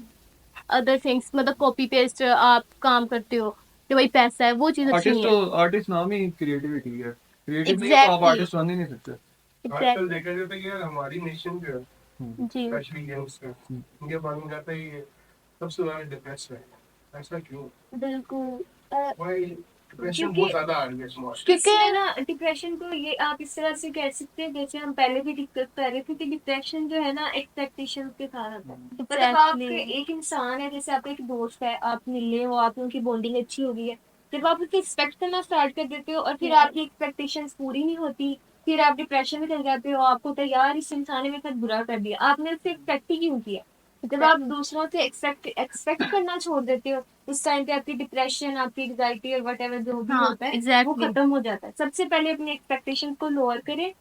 [SPEAKER 5] other things. मतलब कॉपी पेस्ट आप काम करते हो कि भाई पैसा है, वो चीज अच्छी
[SPEAKER 1] आर्टिस्ट
[SPEAKER 5] नहीं है।
[SPEAKER 1] तो आर्टिस्ट नाम ही क्रिएटिविटी है। क्रिएटिव नहीं है तो आप
[SPEAKER 5] एग्जैक्टली
[SPEAKER 1] आर्टिस्ट बन ही नहीं सकते।
[SPEAKER 2] आजकल
[SPEAKER 5] एग्जैक्टली
[SPEAKER 2] देखा जाता है कि यार हमारी नेशन जो है
[SPEAKER 5] जी
[SPEAKER 2] स्पेशली यंगस्टर उनके बारे में कहता है ये सबसे ज्यादा डिप्रेस है। ऐसा क्यों?
[SPEAKER 7] बिल्कुल
[SPEAKER 2] भाई डिप्रेशन
[SPEAKER 7] क्योंकि
[SPEAKER 2] बहुत ज्यादा आ रही है समाज में।
[SPEAKER 7] क्योंकि ना डिप्रेशन को ये आप इस तरह से कह सकते हैं जैसे हम पहले भी डिस्कस कर रहे थे कि डिप्रेशन जो है ना एक्सपेक्टेशन के साथ आता है। मतलब आप
[SPEAKER 5] एग्जैक्टली
[SPEAKER 7] एक इंसान है, जैसे आपका एक दोस्त है, आप मिले हो, आप उनकी बॉन्डिंग अच्छी हो गई है। जब आप उसकी एक्सपेक्ट करना स्टार्ट कर देते हो और फिर आपकी एक्सपेक्टेशंस पूरी नहीं होती, फिर आप डिप्रेशन में चल जाते हो। आपको तो यार इस इंसान ने मेरे साथ बुरा कर दिया, आपने उससे एक्सपेक्ट ही क्यों किया। जब आप दूसरों से एक्सपेक्ट करना छोड़ देते हो, उस टाइम पे आपकी डिप्रेशन, आपकी एंजाइटी और वट जो भी
[SPEAKER 5] हाँ
[SPEAKER 7] होता है वो
[SPEAKER 5] एग्जैक्टली
[SPEAKER 7] खत्म हो जाता है। सबसे पहले अपनी एक्सपेक्टेशन को लोअर करें।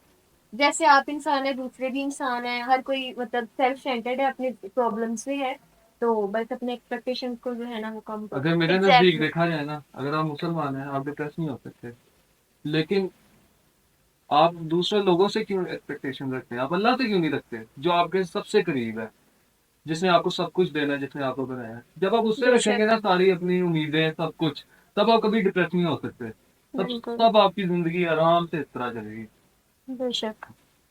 [SPEAKER 7] जैसे आप इंसान है, दूसरे भी इंसान है, हर कोई मतलब सेल्फ सेंटर्ड है, अपने प्रॉब्लम्स में है। तो बस अपने एक्सपेक्टेशन को जो है ना वो कम करो।
[SPEAKER 1] अगर मेरे नजदीक
[SPEAKER 5] एग्जैक्टली
[SPEAKER 1] देखा जाए ना, अगर आप मुसलमान हैं आप डिप्रेस नहीं हो सकते, लेकिन आप दूसरे लोगों से क्यों एक्सपेक्टेशन रखते हैं? आप अल्लाह से क्यों नहीं रखते जो आपके सबसे करीब है, जिसने आपको सब कुछ देना है, जिसने आपको बनाया है? जब आप उससे रखेंगे ना सारी अपनी उम्मीदें सब कुछ, तब आप कभी डिप्रेस नहीं हो सकते। तब
[SPEAKER 5] बिल्कुल
[SPEAKER 1] तब आपकी जिंदगी आराम से इस तरह चलेगी।
[SPEAKER 5] बेशक।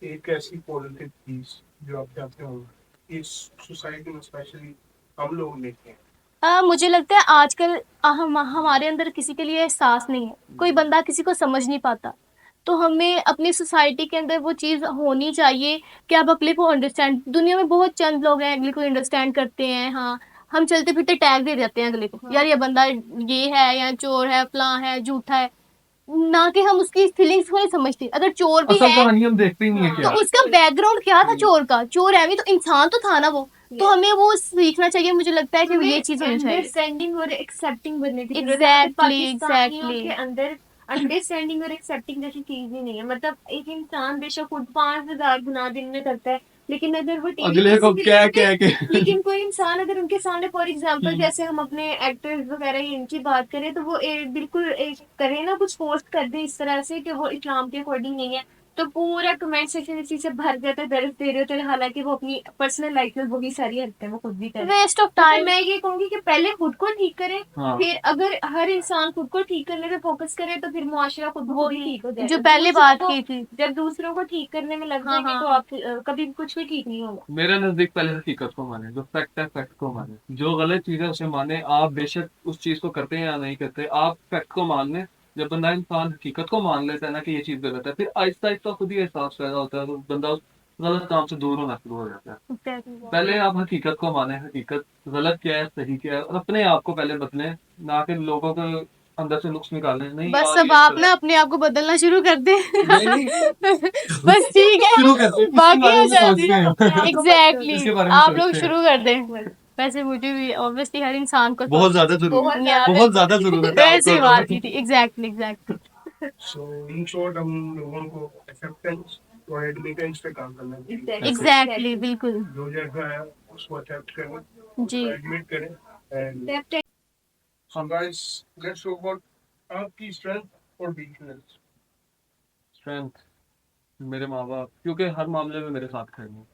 [SPEAKER 2] एक ऐसी पॉजिटिव चीज जो आप चाहते हो इस सोसाइटी में स्पेशली हम लोग लेते हैं।
[SPEAKER 5] मुझे लगता है आजकल हम हमारे अंदर किसी के लिए एहसास नहीं है, कोई बंदा किसी को समझ नहीं पाता। तो हमें अपनी सोसाइटी के अंदर वो चीज़ होनी चाहिए कि आप अगले को अंडरस्टैंड। दुनिया में बहुत चंद लोग हैं अगले को अंडरस्टैंड करते हैं। हाँ, हम चलते फिरते टैग दे देते हैं अगले को, यार ये बंदा ये है या चोर है, फलां है, झूठा है, ना कि हम उसकी फीलिंग्स को नहीं समझते। अगर चोर भी
[SPEAKER 1] असल
[SPEAKER 5] है
[SPEAKER 1] कहानी हम देखते ही नहीं है
[SPEAKER 5] तो
[SPEAKER 1] क्या।
[SPEAKER 5] उसका बैकग्राउंड क्या था चोर का? चोर है भी तो इंसान तो था ना वो। तो हमें वो सीखना चाहिए। मुझे लगता है कि ये चीज होनी चाहिए।
[SPEAKER 7] अंडरस्टैंडिंग और एक्सेप्टिंग बनने की जरूरत है।
[SPEAKER 5] एग्जैक्टली
[SPEAKER 7] पाकिस्तानियों
[SPEAKER 5] एग्जैक्टली
[SPEAKER 7] के अंदर अंडरस्टैंडिंग और एक्सेप्टिंग जैसी चीज ही नहीं है। मतलब एक इंसान बेशक खुद 5,000 गुनाह दिन में करता है, लेकिन अगर वो टीवी
[SPEAKER 1] अगले को क्या क्या के
[SPEAKER 7] लेकिन कोई इंसान अगर उनके सामने फॉर एग्जांपल जैसे हम अपने एक्टर्स वगैरह इनकी बात करें तो वो बिल्कुल करें ना कुछ पोस्ट कर दे इस तरह से कि वो इस्लाम के अकॉर्डिंग नहीं है, तो पूरा कमेंट सेक्शन इसी से भर जाता है, दर्द दे रहे होते हैं। हालांकि वो अपनी पर्सनल लाइफ में वही सारी हरकतें वो खुद भी कर रहे हैं।
[SPEAKER 5] वेस्ट ऑफ
[SPEAKER 7] तो
[SPEAKER 5] टाइम।
[SPEAKER 7] मैं ये कहूंगी कि पहले खुद को ठीक करें,
[SPEAKER 1] हाँ,
[SPEAKER 7] फिर अगर हर इंसान खुद को ठीक करने पे फोकस करे तो फिर मुआशरा खुद
[SPEAKER 5] वो
[SPEAKER 7] भी ठीक हो जाएगा।
[SPEAKER 5] जो पहले
[SPEAKER 7] दूसरों
[SPEAKER 5] बात
[SPEAKER 7] को-
[SPEAKER 5] की थी।
[SPEAKER 7] जब दूसरों को ठीक करने में लग
[SPEAKER 5] हाँ
[SPEAKER 7] जाएंगे
[SPEAKER 5] हाँ
[SPEAKER 7] तो आप कभी भी कुछ भी ठीक नहीं होगा।
[SPEAKER 1] मेरे नजदीक पहले हकीकत को माने, जो फैक्ट है फैक्ट को माने, जो गलत चीज है उसे माने। आप बेशक उस चीज को करते हैं या नहीं करते, आप फैक्ट को मान लें। जब बंदा इंसान हकीकत को मान लेता है ना कि ये चीज गलत है, फिर आहिस्ता आहिस्ता खुद ही एहसास पैदा होता है, तो बंदा उस गलत काम से दूर होना शुरू हो जाता है।
[SPEAKER 5] exactly।
[SPEAKER 1] पहले आप हकीकत को माने, हकीकत गलत क्या है सही क्या है, और अपने आप को पहले बदलें, ना कि लोगों के अंदर से नुक्स निकालें। नहीं
[SPEAKER 5] बस
[SPEAKER 1] यार,
[SPEAKER 5] अब
[SPEAKER 1] ये
[SPEAKER 5] आप
[SPEAKER 1] गलत
[SPEAKER 5] ना अपने आप को बदलना शुरू कर दे।
[SPEAKER 1] नहीं नहीं
[SPEAKER 5] बस ठीक है,
[SPEAKER 1] शुरू करते हैं, इसके
[SPEAKER 5] बाकी
[SPEAKER 1] बारे
[SPEAKER 5] हो
[SPEAKER 1] में
[SPEAKER 5] जाती
[SPEAKER 1] सोचते
[SPEAKER 5] है।
[SPEAKER 1] हैं।
[SPEAKER 5] एग्जैक्टली
[SPEAKER 1] इसके बारे में
[SPEAKER 5] आप लोग
[SPEAKER 1] सोचते हैं।
[SPEAKER 5] शुरू कर दें। वैसे मुझे भी ऑब्वियसली हर इंसान को
[SPEAKER 1] बहुत ज्यादा जरूरत
[SPEAKER 7] बहुत
[SPEAKER 1] है,
[SPEAKER 7] ज्यादा
[SPEAKER 1] बहुत ज्यादा जरूरत है
[SPEAKER 5] वैसी
[SPEAKER 1] आपको।
[SPEAKER 5] बात की थी। Exactly exactly
[SPEAKER 2] so in short हम लोगों को एक्सेप्टेंस और एडमिटेंस पे काम करना चाहिए।
[SPEAKER 7] Exactly.
[SPEAKER 5] एग्जैक्टली बिल्कुल
[SPEAKER 2] जो जैसा है उसको एक्सेप्ट करें,
[SPEAKER 5] जी
[SPEAKER 2] एडमिट करें। And
[SPEAKER 7] Accept
[SPEAKER 2] so guys, let's talk about आपकी स्ट्रेंथ और वीकनेस।
[SPEAKER 1] स्ट्रेंथ मेरे माँ बाप, क्योंकि हर मामले में मेरे साथ खड़े हैं।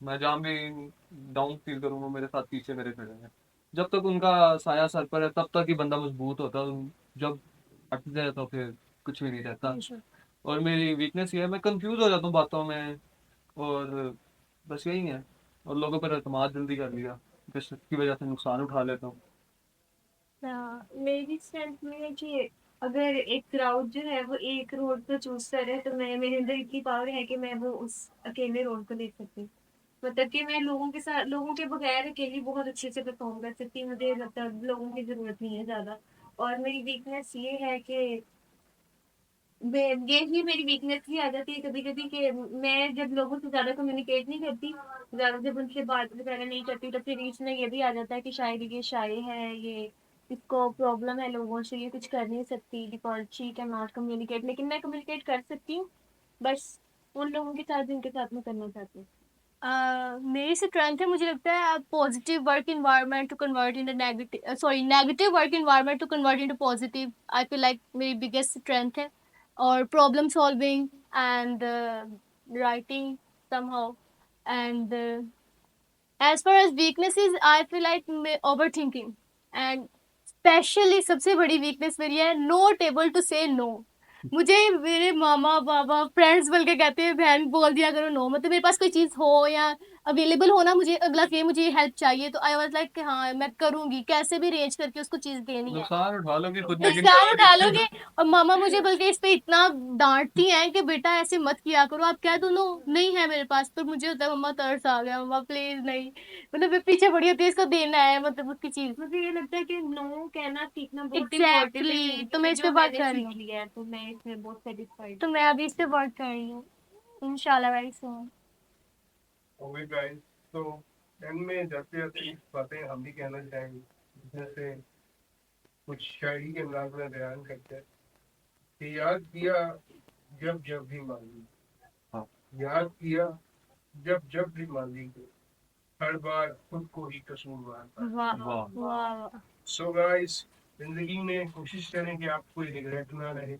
[SPEAKER 1] मैं जहाँ भी डाउन फील करूँगा मेरे साथ पीछे मेरे खड़े हैं। जब तक उनका साया सर पर है तब तक ही बंदा मजबूत होता है। जब हट जाए तो फिर कुछ भी नहीं रहता। और मेरी वीकनेस ये है, मैं कंफ्यूज हो जाता हूँ बातों में, और बस यही है। और लोगों पर एतमाद जल्दी कर लिया, जिसकी वजह से नुकसान उठा लेता हूँ।
[SPEAKER 7] मेरी स्ट्रेंथ में है कि अगर एक क्राउड जो है वो एक रोड को चूज करे तो मैं मेरे अंदर इतनी पावर है कि मैं वो उस अकेले रोड को देख सकती हूँ। मतलब कि मैं लोगों के साथ लोगों के बगैर अकेली बहुत अच्छे से परफॉर्म कर सकती हूँ। मुझे लगता है लोगों की जरूरत नहीं है ज्यादा। और मेरी वीकनेस ये है कि ये ही मेरी वीकनेस ही आ जाती है कभी कभी कि मैं जब लोगों से ज्यादा कम्युनिकेट नहीं करती, ज्यादा जब उनसे बात वगैरह नहीं करती तो फिर इसमें ये भी आ जाता है कि शायद ये शाय है, ये इसको प्रॉब्लम है लोगों से, ये कुछ कर नहीं सकती because she can not communicate. लेकिन मैं कम्युनिकेट कर सकती हूँ, बस उन लोगों के साथ जिनके साथ मैं करना चाहती हूँ।
[SPEAKER 5] मेरी स्ट्रेंथ है, मुझे लगता है positive work environment to convert in negative, sorry negative work environment to convert into positive. I feel like मेरी बिगेस्ट स्ट्रेंथ है। और problem solving and writing somehow and as far as weaknesses I feel like overthinking and specially सबसे बड़ी वीकनेस मेरी है not able to say no. मुझे मेरे मामा पापा फ्रेंड्स बोल के कहते हैं बहन बोल दिया करो नो। मतलब मेरे पास कोई चीज़ हो या अवेलेबल हो ना, मुझे अगला कि मुझे हेल्प चाहिए तो आई वाज लाइक कि हाँ मैं करूँगी, कैसे भी अरेंज करके उसको चीज़ देनी है।
[SPEAKER 1] नुकसान उठा लोगे खुद, लेकिन
[SPEAKER 5] नुकसान उठा लोगे। और मामा मुझे बल्कि इस पे इतना डांटती हैं कि बेटा ऐसे मत किया करो, आप कह दो नो नहीं है मेरे पास, तो मुझे होता है मम्मा तरस आ गया, मम्मा प्लीज नहीं। मतलब मैं पीछे पड़ी होती है इसको देना है, मतलब उसकी चीज।
[SPEAKER 7] मुझे ये लगता है कि नो कहना सीखना बहुत
[SPEAKER 5] एग्जैक्टली
[SPEAKER 7] इम्पोर्टेंट है।
[SPEAKER 5] तो मैं इस पे
[SPEAKER 7] जो
[SPEAKER 5] बात
[SPEAKER 7] मैंने
[SPEAKER 5] कर रही
[SPEAKER 7] सीख
[SPEAKER 5] हूँ,
[SPEAKER 7] लिया है तो मैं इसमें बहुत सेटिस्फाइड।
[SPEAKER 5] तो मैं अभी इस पे वर्क कर रही हूँ इंशाल्लाह वेरी सून।
[SPEAKER 2] ओके गाइस, तो एंड में जाते जाते कुछ बातें हम भी कहना चाहेंगे, जैसे कुछ शायरी के अंदाज में बयान करते हैं कि याद किया जब जब भी मांगी,
[SPEAKER 1] हाँ।
[SPEAKER 2] याद किया जब जब भी मांगी को, हर बार खुद को ही कसूरवार पाया।
[SPEAKER 5] वाह
[SPEAKER 1] वाह।
[SPEAKER 5] वाह।
[SPEAKER 2] सो गाइस, जिंदगी में कोशिश करें कि आप कोई रिग्रेट ना रहे।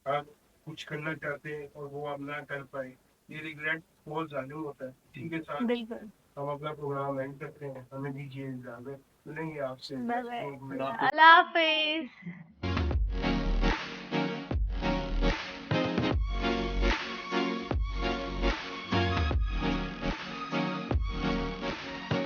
[SPEAKER 2] आप कुछ करना चाहते हैं और वो आप ना कर पाए, ये रिग्रेट बहुत जालिम होता है। इसी के साथ
[SPEAKER 5] बिल्कुल।
[SPEAKER 2] हम अपना प्रोग्राम एंड करते हैं। हमें दीजिए इजाजत, मिलेंगे आपसे
[SPEAKER 5] बाय बाय।
[SPEAKER 2] एक नए
[SPEAKER 5] अल्लाह हाफिज।